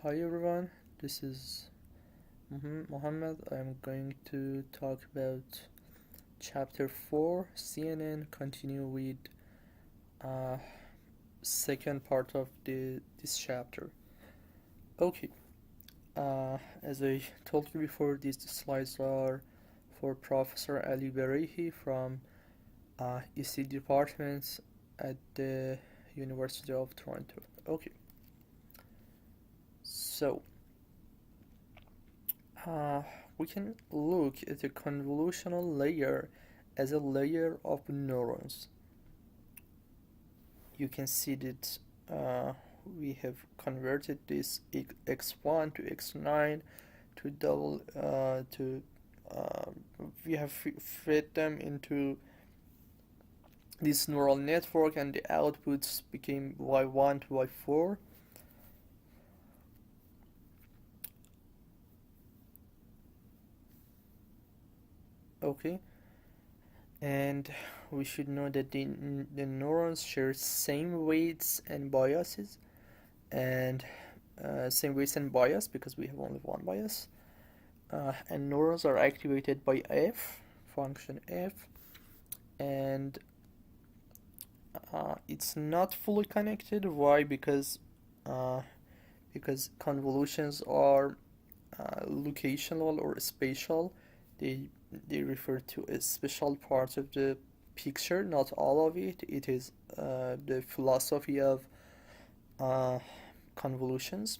Hi everyone, this is Mohammed. I'm going to talk about chapter 4 CNN, continue with uh, second part of this chapter. Okay, as I told you before, these slides are for Professor Ali Berehi from EC department at the University of Toronto. Okay, so Uh, we can look at the convolutional layer as a layer of neurons. You can see that we have converted this x1 to x9 to double to uh, we have fed them into this neural network, and the outputs became y1 to y4. Okay, and we should know that the neurons share same weights and biases, and same weights and bias because we have only one bias, and neurons are activated by f function f, and it's not fully connected. Why? Uh, because convolutions are locational or spatial. They refer to a special part of the picture, not all of it. It is the philosophy of uh, convolutions,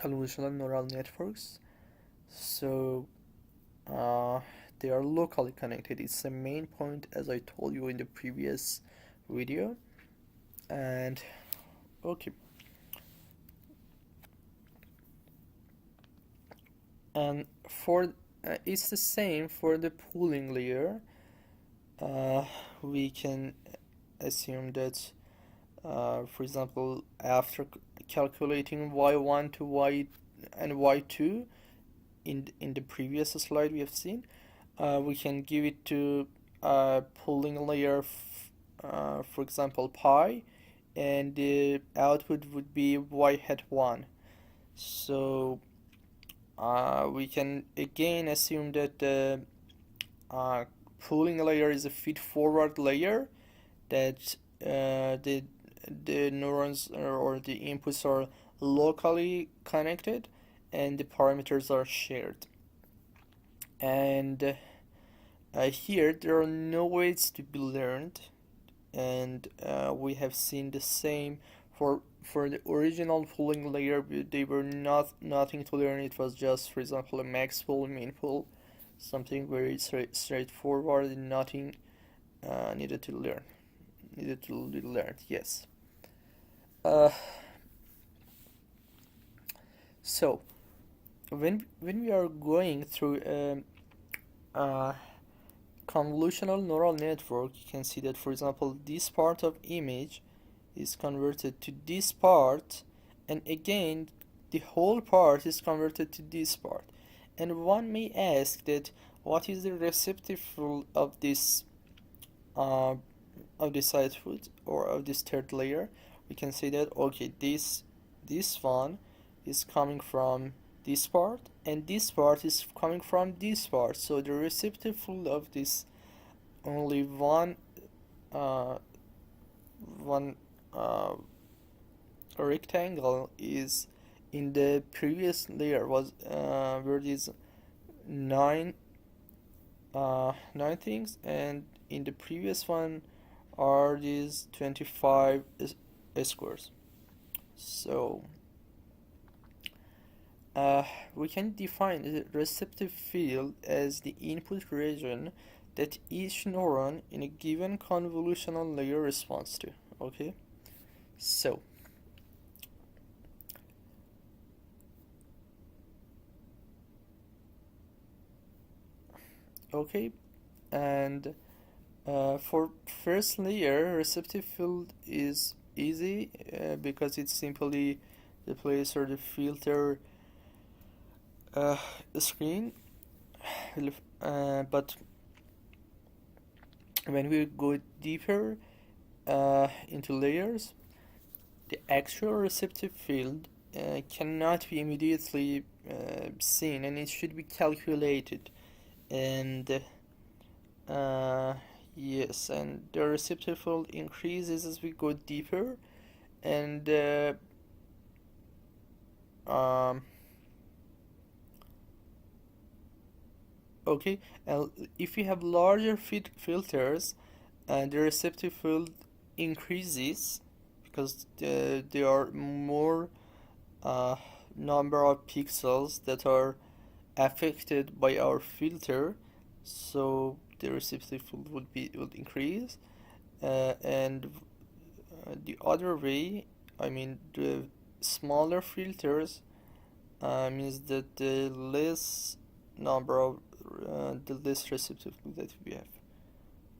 convolutional neural networks. So uh, they are locally connected. It's the main point, as I told you in the previous video. And okay, and for it's the same for the pooling layer. Uh, we can assume that, for example, after calculating y1 to y and y2 in the previous slide we have seen, we can give it to pooling layer, for example, pi, and the output would be y hat 1. So we can again assume that the uh, pooling layer is a feed-forward layer, that the neurons or the inputs are locally connected and the parameters are shared. And here there are no weights to be learned, and we have seen the same for the original pooling layer. They were nothing to learn. It was just, for example, a max pool, min pool, something very straightforward, and nothing needed to learn. Needed to be learned. Yes. Uh, so when we are going through a convolutional neural network, you can see that, for example, this part of image is converted to this part, and again the whole part is converted to this part. And one may ask that what is the receptive field uh, of this output, or of this third layer? We can say that, okay, this one is coming from this part, and this part is coming from this part. So the receptive field of this only uh, one rectangle is in the previous layer was where these nine nine things, and in the previous one are these 25 squares. So uh, we can define the receptive field as the input region that each neuron in a given convolutional layer responds to. Okay, so okay, and for first layer, receptive field is easy because it's simply the place where the filter uh, screen. But when we go deeper into layers, the actual receptive field cannot be immediately seen, and it should be calculated. And uh, yes, and the receptor field increases as we go deeper, and um, okay, and if you have larger filters, the receptor field increases because there are more uh, number of pixels that are affected by our filter, so the receptor field would increase, and the other way, I mean the smaller filters means that the less receptor field that we have.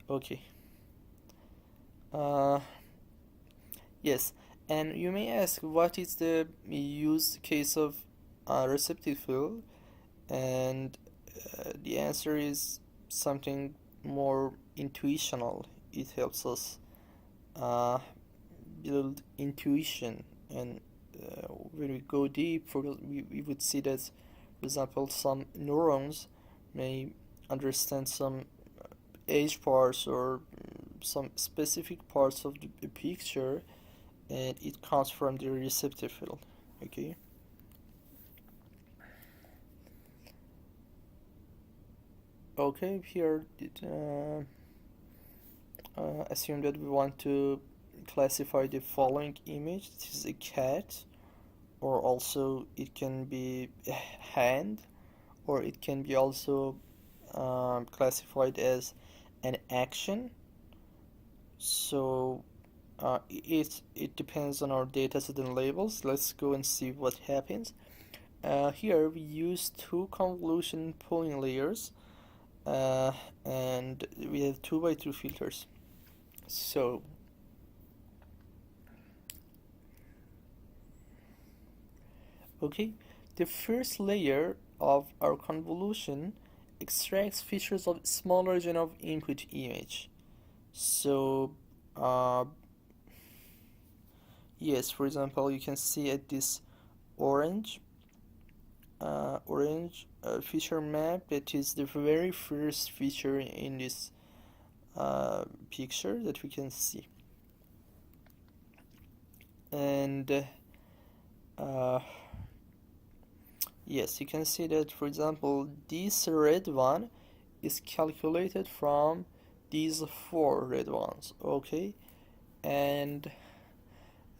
Okay. Uh, yes, and you may ask what is the use case of receptive field, and the answer is something more intuitional. It helps us uh, build intuition, and when we go deep, we would see that, for example, some neurons may understand some edge parts or some specific parts of the picture, and it comes from the receptive field. Okay. Okay, here assume that we want to classify the following image. This is a cat, or also it can be a hand, or it can be also classified as an action. So it depends on our dataset and labels. Let's go and see what happens. Here we use two convolution pooling layers, uh, and we have 2 by 2 filters. So okay, the first layer of our convolution extracts features of small region of input image. So uh, yes, for example, you can see at this orange feature map, that is the very first feature in this picture that we can see. And uh, yes, you can see that, for example, this red one is calculated from these 4 red ones. Okay, and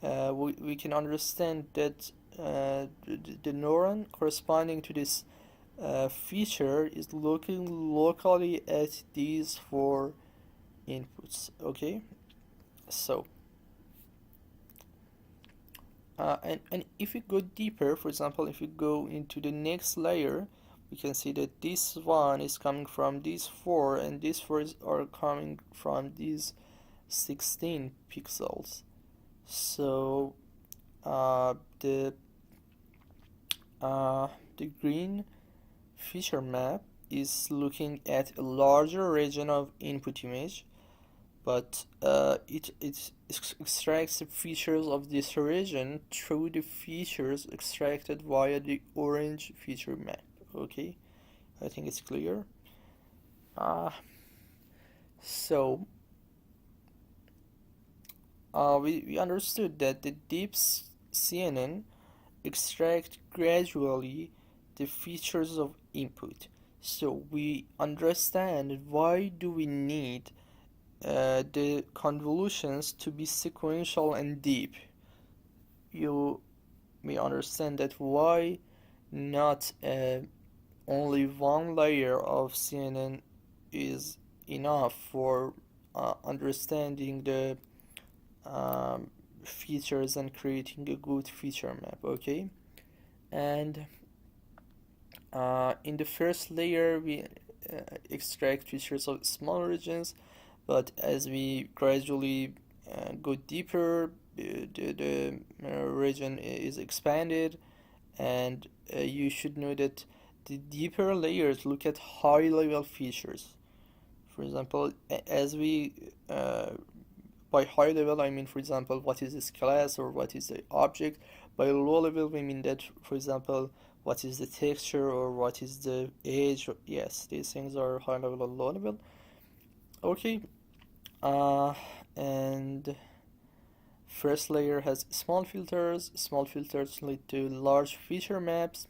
we can understand that the neuron corresponding to this feature is looking locally at these 4 inputs. Okay, so and if you go deeper, for example, if you go into the next layer, we can see that this one is coming from these 4, and these 4 are coming from these 16 pixels. So uh, the the green feature map is looking at a larger region of input image, but it extracts the features of this region through the features extracted via the orange feature map. Okay, I think it's clear. Uh, so we understood that the deep CNN extract gradually the features of input. So we understand why do we need the convolutions to be sequential and deep. You may understand that why not only one layer of CNN is enough for understanding the um, features and creating a good feature map. Okay, and in the first layer we extract features of small regions, but as we gradually go deeper, the region is expanded, and you should know that the deeper layers look at high level features. For example, as we by high level, I mean, for example, what is this class or what is the object, By low level, we mean that, for example, what is the texture or what is the age. Yes, these things are high level or low level. Okay, uh, and first layer has small filters. Small filters lead to large feature maps,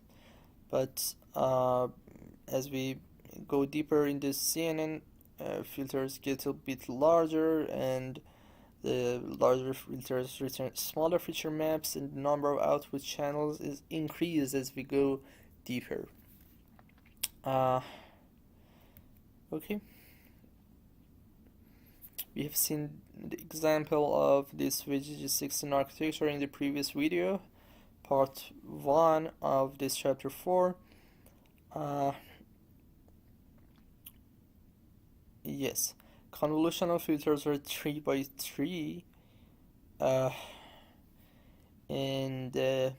but as we go deeper in the CNN, filters get a bit larger, and the larger filters return smaller feature maps, and the number of output channels is increased as we go deeper. Uh, okay, we have seen the example of this VGG16 architecture in the previous video, part 1 of this chapter 4. Yes, convolutional filters are 3 by 3, and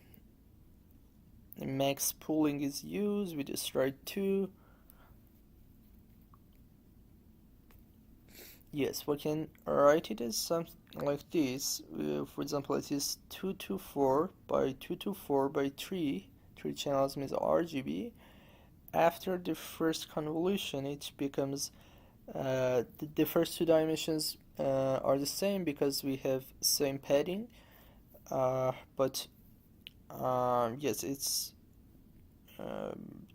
max pooling is used with stride 2. Yes, we can write it as something like this. For example, it is 224 by 224 by 3. 3 channels means RGB. After the first convolution, it becomes the first two dimensions are the same because we have same padding. But yes, it's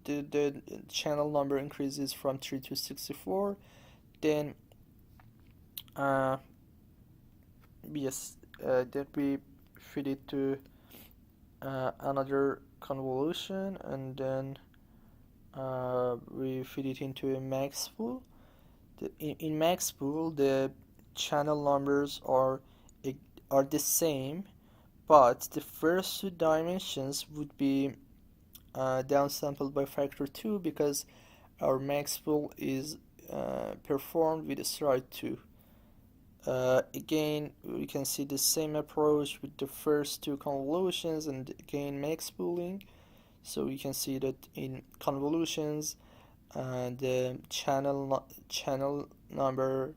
the channel number increases from 3 to 64. Then yes, then we feed it to another convolution, and then we feed it into a max pool. In max pool, the channel numbers are the same, but the first two dimensions would be downsampled by factor 2 because our max pool is performed with stride 2. Again, we can see the same approach with the first two convolutions and again max pooling. So we can see that in convolutions, the channel number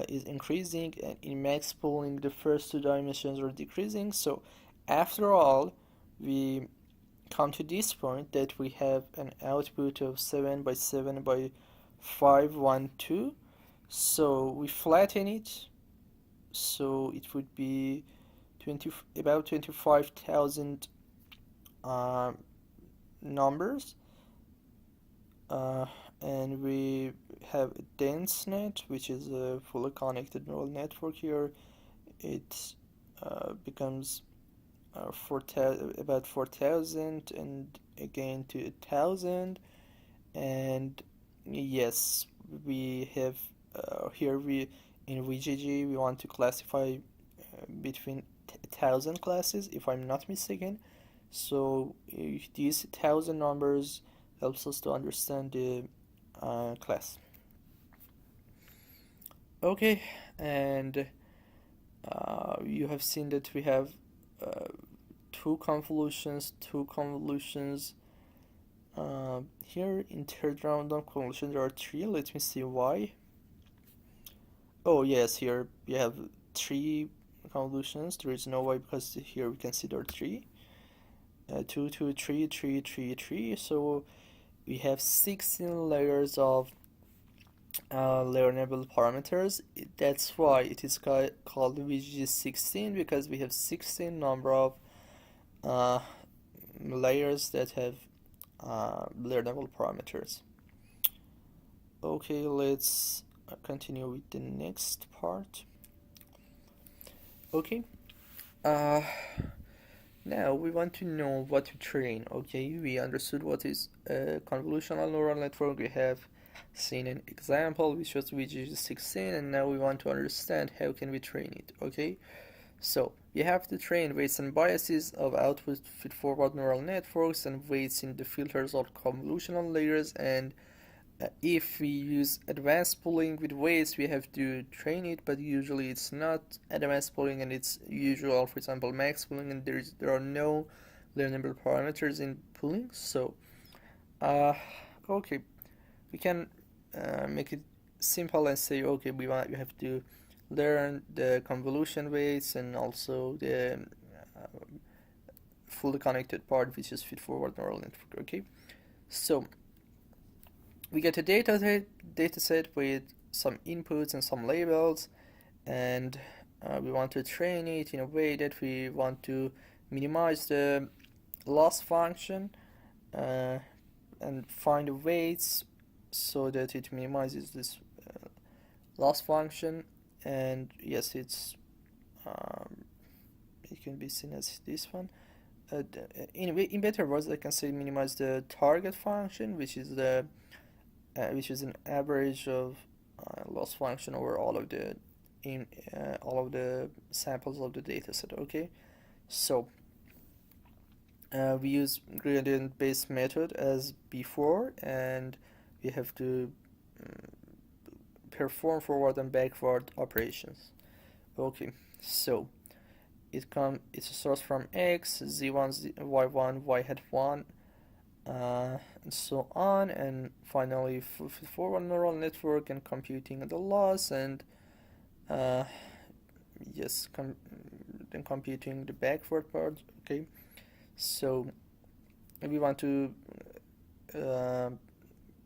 is increasing, and in max pooling, the first two dimensions are decreasing. So after all, we come to this point that we have an output of 7 by 7 by 512. So we flatten it, so it would be about 25,000 numbers, and we have a dense net, which is a fully connected neural network. Here it becomes about 4,000 and again to 1,000. And yes, we have here we in VGG we want to classify between 1,000 classes, if I'm not mistaken. So these 1,000 numbers helps us to understand the class. Okay, and you have seen that we have two convolutions. Here in third random convolution there are 3. Let me see why. Oh yes, here we have 3 convolutions. There is no why because here we can see there are 3. 2, 2, 3, 3, 3, 3. So we have 16 layers of learnable parameters. That's why it is called VG16, because we have 16 number of layers that have learnable parameters. Okay, let's continue with the next part. Okay, now we want to know what to train. Okay, we understood what is a convolutional neural network. We have seen an example which was VG16, and now we want to understand how can we train it. Okay, so you have to train weights and biases of output feed-forward neural networks and weights in the filters or convolutional layers, and if we use advanced pooling with weights, we have to train it, but usually it's not advanced pooling and it's usual, for example, max pooling, and there are no learnable parameters in pooling. So okay, we can make it simple and say, okay, we have to learn the convolution weights and also the fully connected part, which is feed-forward neural network. Okay, so we get a data set with some inputs and some labels, and we want to train it in a way that we want to minimize the loss function uh, and find the weights so that it minimizes this loss function. And yes, it can be seen as this one. In better words, I can say minimize the target function, which is an average of loss function over all of the samples of the dataset. Okay, so we use gradient-based method as before, and we have to perform forward and backward operations. Okay, so it's a source from X, Z1, Y1, Y hat 1, and so on, and finally forward neural network and computing the loss, and uh, yes, then computing the backward part. Okay, so we want to uh,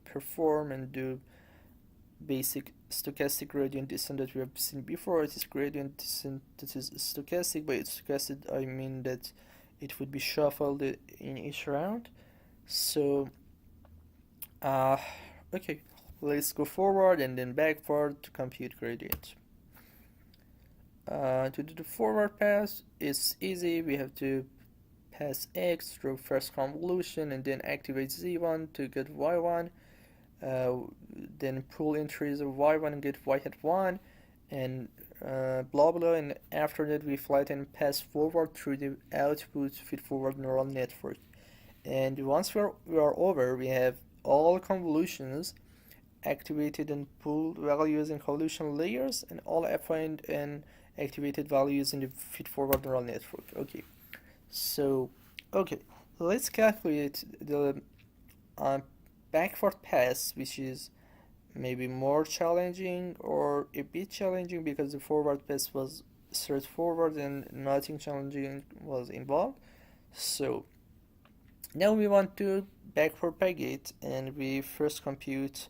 perform and do basic stochastic gradient descent that we have seen before. It is gradient descent that is stochastic. By stochastic I mean that it would be shuffled in each round. So okay, let's go forward and then backward to compute gradient. To do the forward pass, it's easy. We have to pass X through first convolution and then activate Z1 to get Y1. Then pull entries of Y1 and get Y hat 1, and blah blah, and after that we flatten pass forward through the output feed-forward neural network. And once we are over, we have all convolutions activated and pulled values in convolution layers, and all affine and activated values in the feed-forward neural network. Okay, so let's calculate the backward pass, which is maybe more challenging or a bit challenging because the forward pass was straightforward and nothing challenging was involved. So now we want to backpropagate, and we first compute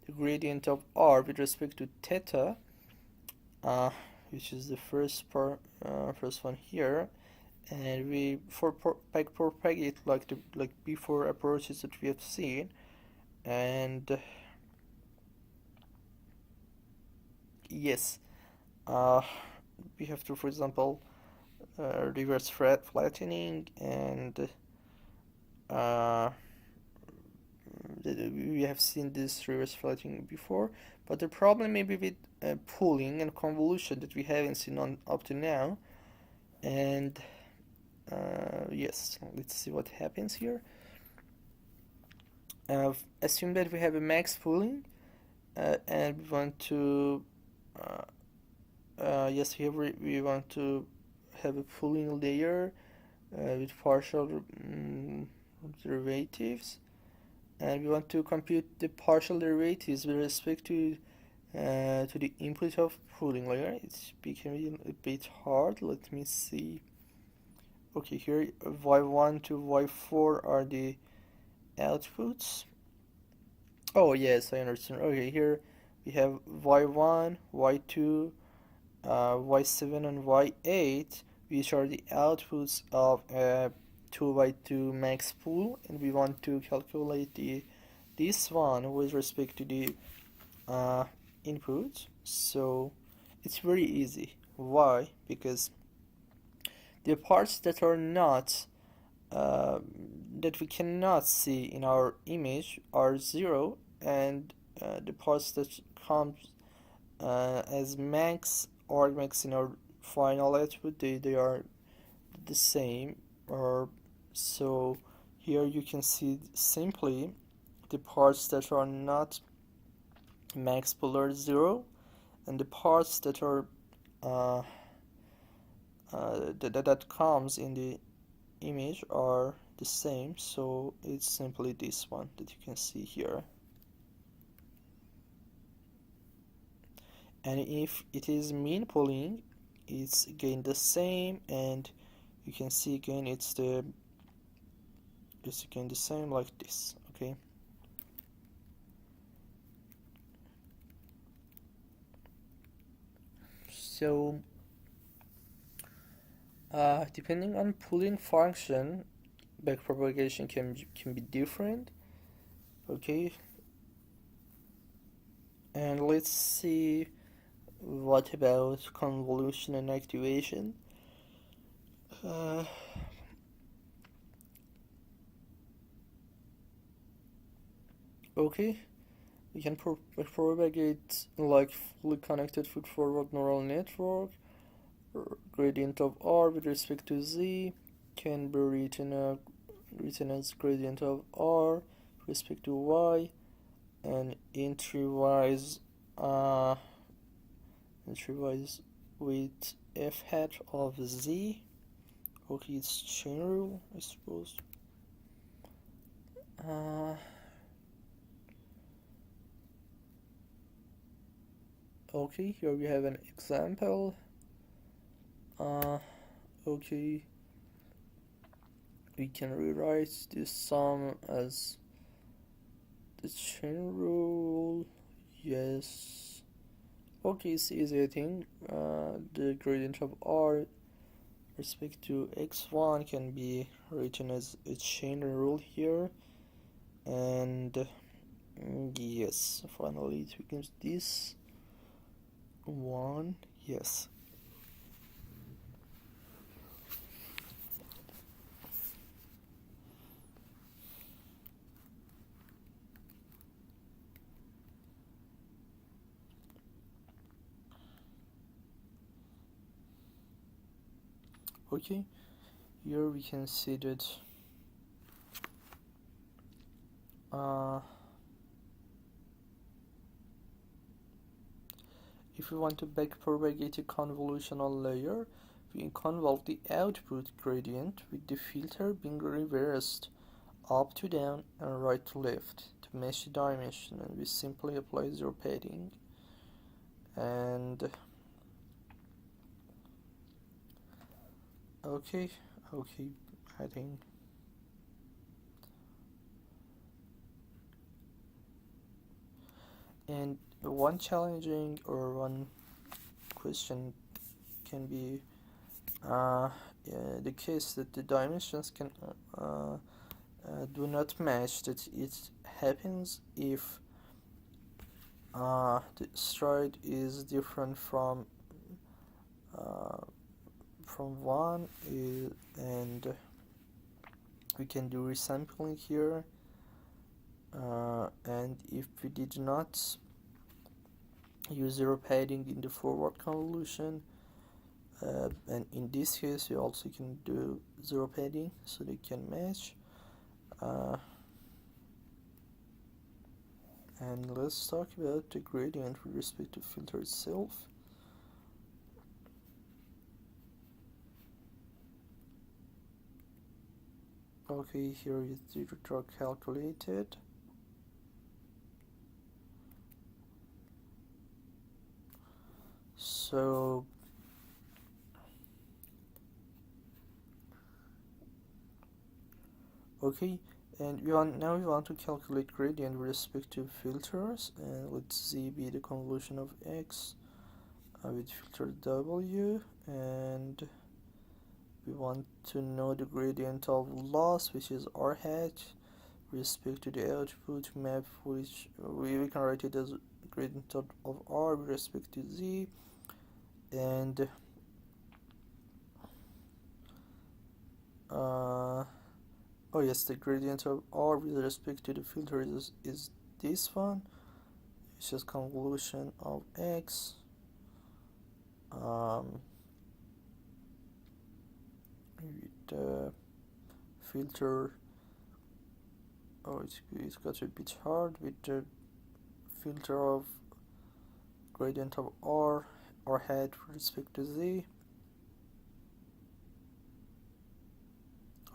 the gradient of r with respect to theta, which is the first one here, and we backpropagate like before approaches that we have seen, and yes, we have to, for example, reverse flattening, and we have seen this reverse flattening before, but the problem may be with pooling and convolution that we haven't seen up to now. And yes, let's see what happens here. Assume that we have a max pooling, and we want to yes, here we want to have a pooling layer with partial derivatives, and we want to compute the partial derivatives with respect to the input of pooling layer. It's becoming a bit hard. Let me see. Okay, here y1 to y4 are the outputs. Oh yes, I understand. Okay, here we have y1, y2, y7 and y8, which are the outputs of a 2x2 max pool, and we want to calculate this one with respect to the input. So it's very easy. Why? Because the parts that are not that we cannot see in our image are 0, and the parts that comes as max or max in our final output, they are the same. Or so here you can see simply the parts that are not max polar 0, and the parts that are that comes in the image are the same. So it's simply this one that you can see here. And if it is mean pooling, it's again the same, and you can see again it's the is again the same like this. Okay. So depending on pooling function, backpropagation can be different. Okay, and let's see what about convolution and activation. Uh, okay, we can propagate like fully connected feed-forward neural network. Gradient of R with respect to Z can be written as gradient of R with respect to Y, and entry-wise with f hat of Z. Okay, it's chain rule, I suppose. Okay, here we have an example. Okay, we can rewrite this sum as the chain rule. Yes. Okay, it's easy, I think. The gradient of R respect to x1 can be written as a chain rule here, and yes, finally it becomes this one. Yes. Okay, here we can see that if we want to backpropagate a convolutional layer, we convolve the output gradient with the filter being reversed up to down and right to left to match the dimension, and we simply apply zero padding. And okay, I think and one challenging or one question can be the case that the dimensions can do not match, that it happens if the stride is different from one, and we can do resampling here, and if we did not use zero padding in the forward convolution, and in this case we also can do zero padding so they can match. And let's talk about the gradient with respect to filter itself. Okay, here is the draw calculated. So okay, and we want to calculate gradient with respect to filters, and let Z be the convolution of X with filter W, and we want to know the gradient of loss, which is R hat, with respect to the output map, which we can write it as gradient of R with respect to Z, and oh yes, the gradient of R with respect to the filter is this one, which is convolution of X with the filter. Oh, it's got a bit hard with the filter of gradient of R hat with respect to Z.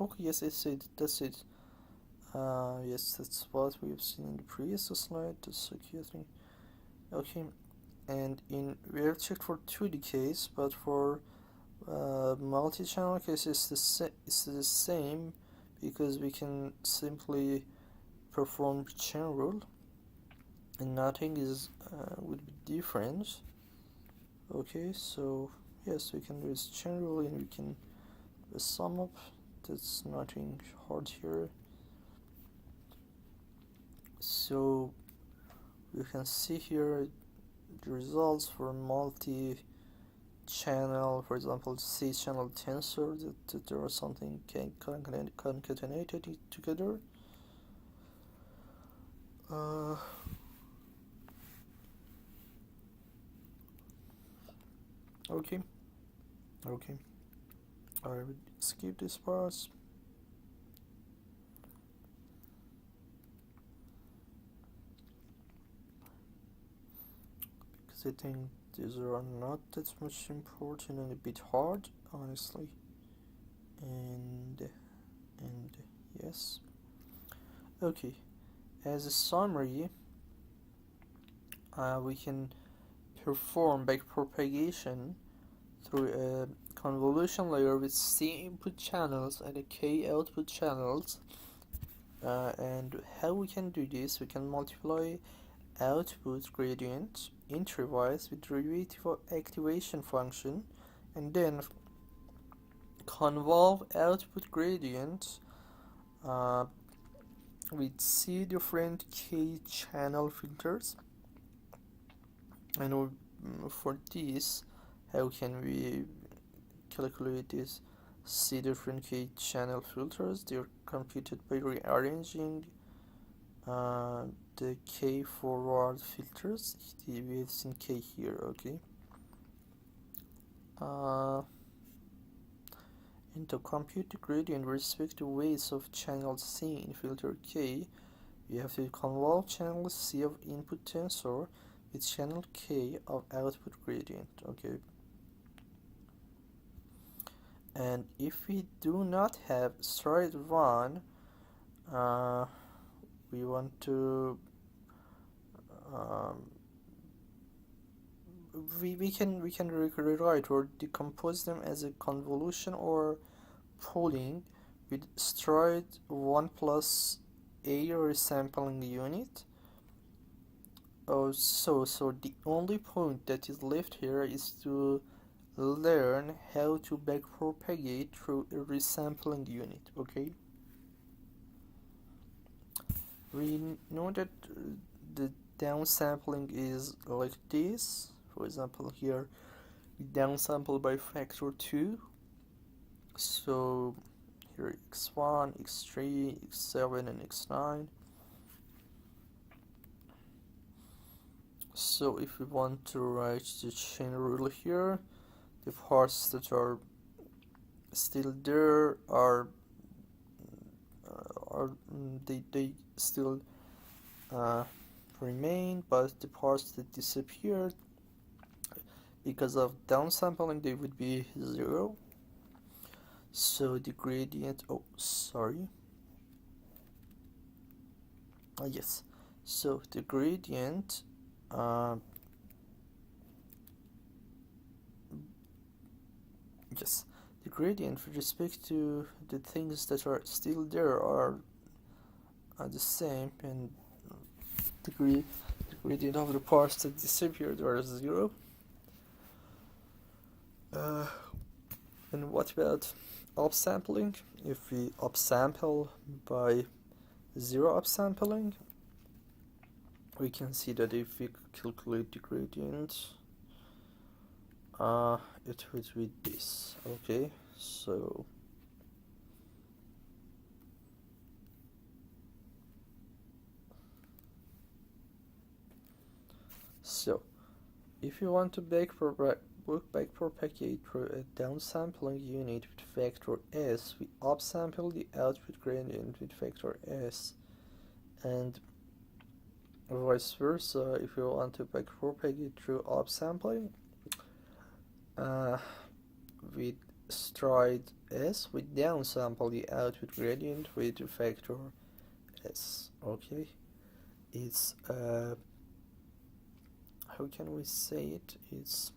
Okay, yes, that's it. Yes, that's what we've seen in the previous slide. That's okay, I think. Okay, and we have checked for 2D case, but for multi-channel case it's the same, because we can simply perform chain rule and nothing is would be different. Okay, so yes, we can do this chain rule and we can sum up. That's nothing hard here. So you can see here the results for multi-channel, for example, C-channel tensor, that there are something concatenated together. Okay, okay. I will skip this part. Because I think these are not that much important and a bit hard, honestly. And yes. Okay. As a summary, we can perform backpropagation through a convolution layer with C input channels and a K output channels. And how we can do this? We can multiply output gradient interwise with derivative of activation function, and then convolve output gradient with C different K channel filters. And for this, how can we calculate these C different K channel filters? They're computed by rearranging the K forward filters. We have seen K here, okay. And to compute the gradient with respect to weights of channel C in filter K, we have to convolve channel C of input tensor with channel K of output gradient, okay. And if we do not have stride 1, we want to we can rewrite or decompose them as a convolution or pooling with stride 1 plus a resampling unit. So the only point that is left here is to learn how to backpropagate through a resampling unit, okay. We know that the downsampling is like this. For example, here we downsample by factor 2. So here x1, x3, x7, and x9. So if we want to write the chain rule here, the parts that are still there are they still remain, but the parts that disappeared because of downsampling, they would be 0. So the gradient, yes, so the gradient yes, the gradient with respect to the things that are still there are the same, and the gradient of the parts that disappeared are 0. And what about upsampling? If we upsample by 0 upsampling, we can see that if we calculate the gradient, it would be this, okay. So if you want to backpropagate through a downsampling unit with factor S, we upsample the output gradient with factor S, and vice versa. If you want to backpropagate through upsampling with stride S, we downsample the output gradient with factor S, okay. It's how can we say it? It's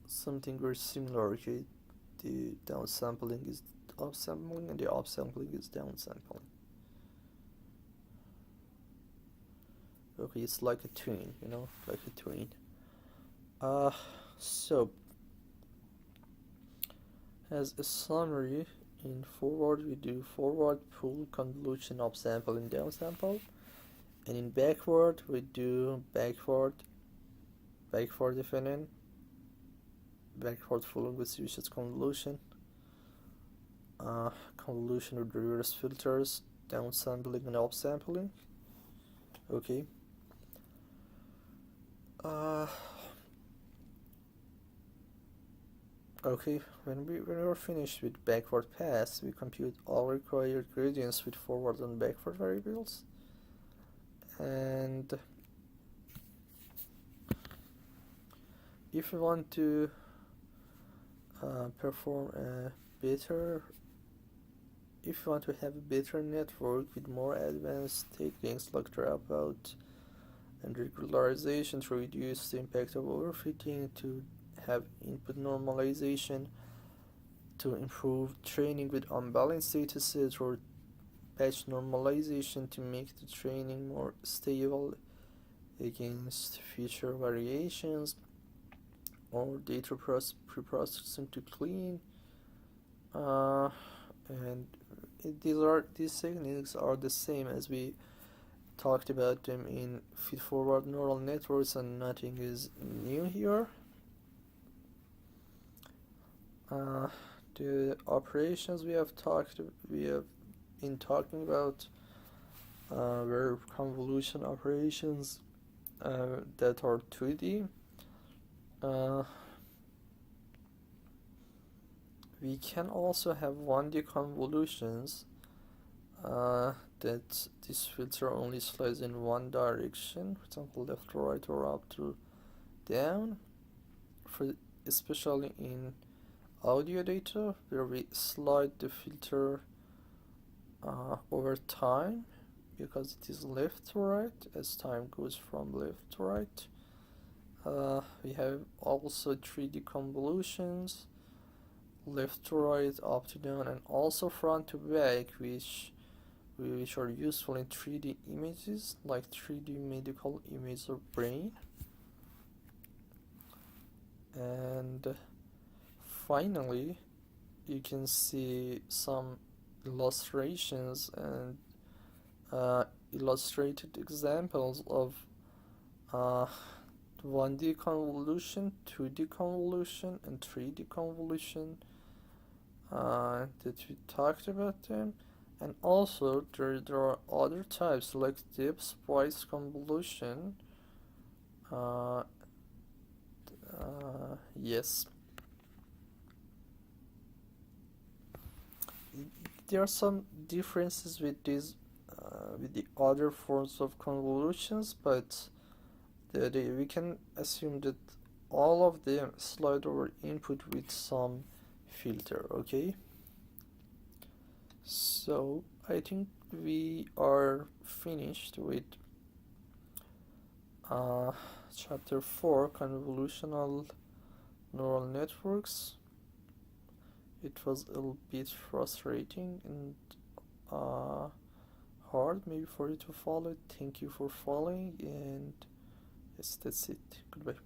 something very similar, okay. The downsampling is upsampling, and the upsampling is downsampling. Okay, it's like a twin, like a twin. So as a summary, in forward we do forward, pull, convolution, upsample, and downsample, and in backward we do backward defining, backward following with switches convolution, convolution with reverse filters, downsampling and upsampling. Okay. Okay, when we were finished with backward pass, we compute all required gradients with forward and backward variables. And if we want to perform a better, if we want to have a better network with more advanced techniques like dropout and regularization to reduce the impact of overfitting, to have input normalization, to improve training with unbalanced datasets, or patch normalization to make the training more stable against future variations, or data preprocessing to clean, and these techniques are the same as we talked about them in feed-forward neural networks, and nothing is new here. The operations we have been talking about were convolution operations that are 2D. We can also have 1D convolutions that this filter only slides in one direction, for example left to right or up to down, especially in audio data, where we slide the filter over time, because it is left to right as time goes from left to right. We have also 3D convolutions, left to right, up to down, and also front to back, which are useful in 3D images, like 3D medical images of brain. And finally, you can see some illustrations and illustrated examples of 1D convolution, 2D convolution, and 3D convolution that we talked about them. And also there are other types like depth-wise convolution. Yes, there are some differences with these with the other forms of convolutions, but we can assume that all of them slide over input with some filter. Okay, so I think we are finished with chapter 4, convolutional neural networks. It was a little bit frustrating and hard maybe for you to follow. Thank you for following, and yes, that's it. Goodbye.